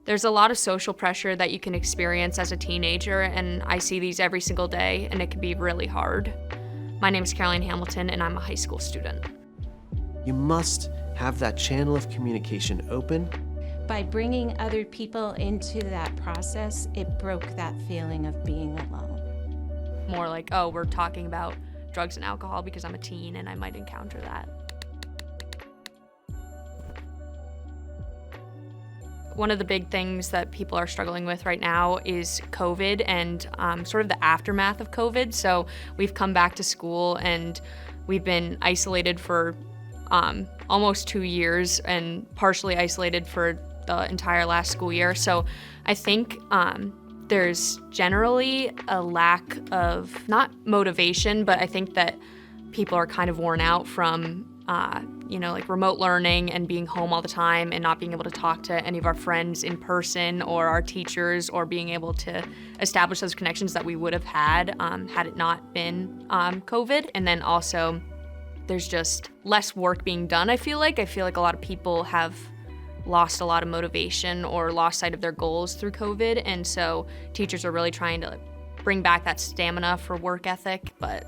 There's a lot of social pressure that you can experience as a teenager, and I see these every single day, and it can be really hard. My name is Caroline Hamilton, and I'm a high school student. You must have that channel of communication open. By bringing other people into that process, it broke that feeling of being alone. More like, oh, we're talking about drugs and alcohol because I'm a teen and I might encounter that. One of the big things that people are struggling with right now is COVID and sort of the aftermath of COVID. So we've come back to school and we've been isolated for almost 2 years and partially isolated for the entire last school year. So I think there's generally a lack of, not motivation, but I think that people are kind of worn out from like remote learning and being home all the time and not being able to talk to any of our friends in person or our teachers or being able to establish those connections that we would have had had it not been COVID. And then also there's just less work being done, I feel like. a lot of people have lost a lot of motivation or lost sight of their goals through COVID. And so teachers are really trying to bring back that stamina for work ethic, but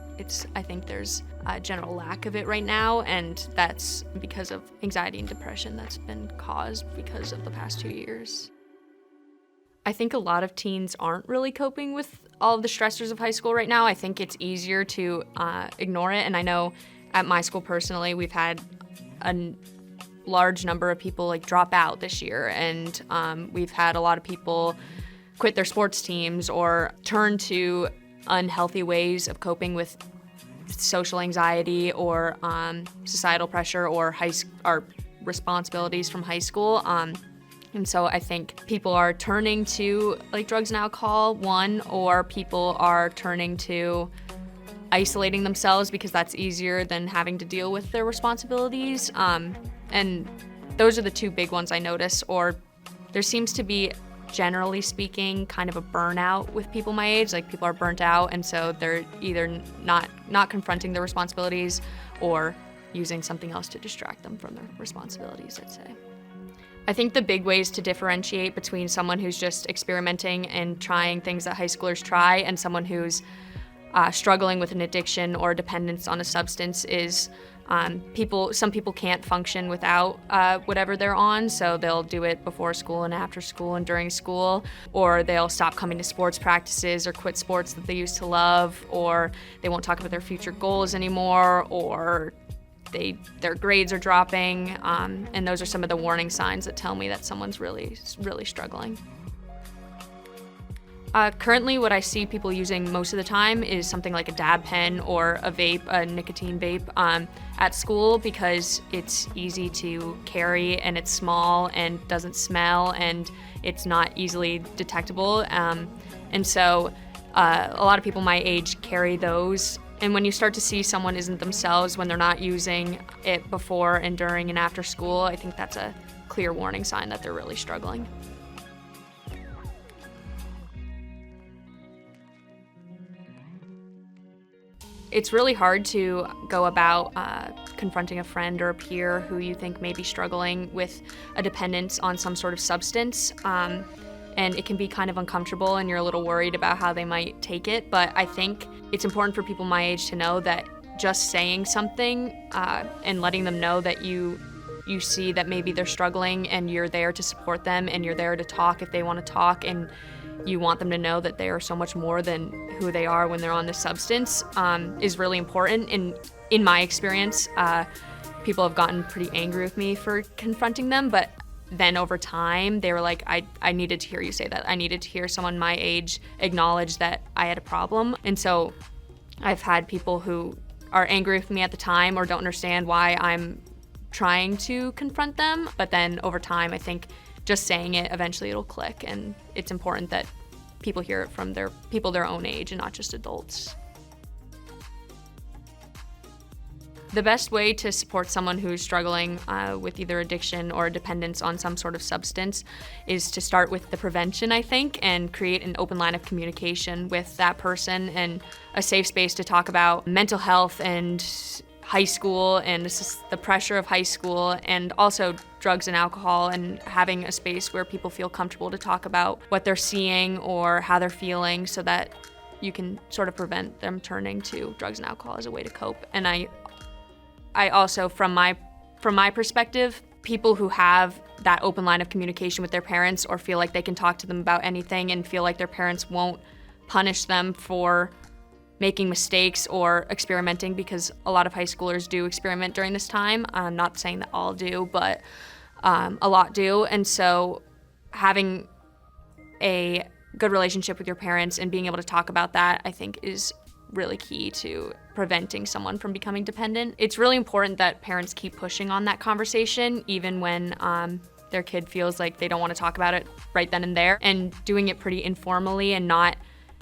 I think there's a general lack of it right now, and that's because of anxiety and depression that's been caused because of the past 2 years. I think a lot of teens aren't really coping with all of the stressors of high school right now. I think it's easier to ignore it, and I know at my school personally, we've had a large number of people drop out this year, and we've had a lot of people quit their sports teams or turn to unhealthy ways of coping with social anxiety or societal pressure or responsibilities from high school. And so I think people are turning to drugs and alcohol, one, or people are turning to isolating themselves because that's easier than having to deal with their responsibilities. And those are the two big ones I notice. Or there seems to be, generally speaking, kind of a burnout with people my age. People are burnt out, and so they're either not confronting their responsibilities or using something else to distract them from their responsibilities, I'd say. I think the big ways to differentiate between someone who's just experimenting and trying things that high schoolers try and someone who's struggling with an addiction or dependence on a substance is some people can't function without whatever they're on, so they'll do it before school and after school and during school, or they'll stop coming to sports practices or quit sports that they used to love, or they won't talk about their future goals anymore, or their grades are dropping, and those are some of the warning signs that tell me that someone's really, really struggling. Currently, what I see people using most of the time is something like a dab pen or a vape, a nicotine vape, at school because it's easy to carry and it's small and doesn't smell and it's not easily detectable. And so a lot of people my age carry those. And when you start to see someone isn't themselves when they're not using it before and during and after school, I think that's a clear warning sign that they're really struggling. It's really hard to go about confronting a friend or a peer who you think may be struggling with a dependence on some sort of substance. And it can be kind of uncomfortable and you're a little worried about how they might take it. But I think it's important for people my age to know that just saying something and letting them know that you see that maybe they're struggling and you're there to support them and you're there to talk if they want to talk, and you want them to know that they are so much more than who they are when they're on this substance is really important. And in my experience, people have gotten pretty angry with me for confronting them, but then over time, they were like, I needed to hear you say that. I needed to hear someone my age acknowledge that I had a problem. And so I've had people who are angry with me at the time or don't understand why I'm trying to confront them. But then over time, I think just saying it, eventually it'll click. And it's important that people hear it from people their own age and not just adults. The best way to support someone who's struggling with either addiction or dependence on some sort of substance is to start with the prevention, I think, and create an open line of communication with that person and a safe space to talk about mental health and high school and the pressure of high school, and also drugs and alcohol, and having a space where people feel comfortable to talk about what they're seeing or how they're feeling so that you can sort of prevent them turning to drugs and alcohol as a way to cope. And I also, from my perspective, people who have that open line of communication with their parents or feel like they can talk to them about anything and feel like their parents won't punish them for making mistakes or experimenting, because a lot of high schoolers do experiment during this time. I'm not saying that all do, but a lot do. And so having a good relationship with your parents and being able to talk about that, I think, is really key to preventing someone from becoming dependent. It's really important that parents keep pushing on that conversation, even when their kid feels like they don't want to talk about it right then and there, and doing it pretty informally and not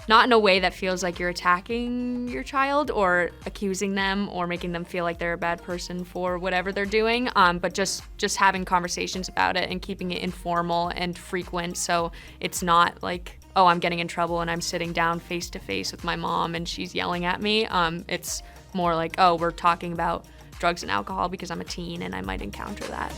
in a way that feels like you're attacking your child or accusing them or making them feel like they're a bad person for whatever they're doing, but just having conversations about it and keeping it informal and frequent, so it's not like, oh, I'm getting in trouble and I'm sitting down face to face with my mom and she's yelling at me. It's more like, oh, we're talking about drugs and alcohol because I'm a teen and I might encounter that.